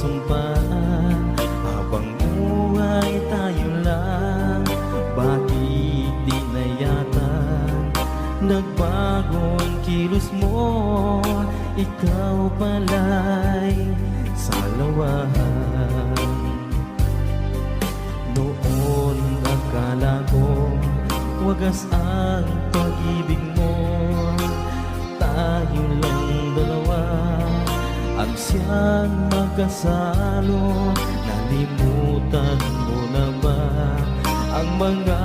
sumpaan habang buhay tayo lang. Bakit di na yata nagbago ang kilos mo? Ikaw pala'y salawahan. Noon akala ko wagas ang pag-ibig mo. Tayo lang dalawa ang siyang magkasalo. Nalimutan mo na ba ang mga